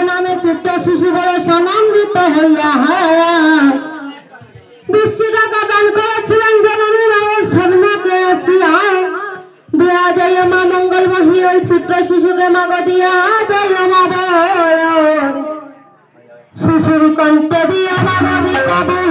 নামে ছোট্ট শিশু বলে সনান্বিত হইয়া বিশ্ব টাকা দান করেছিলেন জননী মায়ের স্বর্ণকে আসিয়া দেয়া যায় মা মঙ্গলমহী ওই ছোট্ট শিশুকে মাগ দিয়া যায় মা শিশুর কণ্ঠ দিয়া মানবী কবর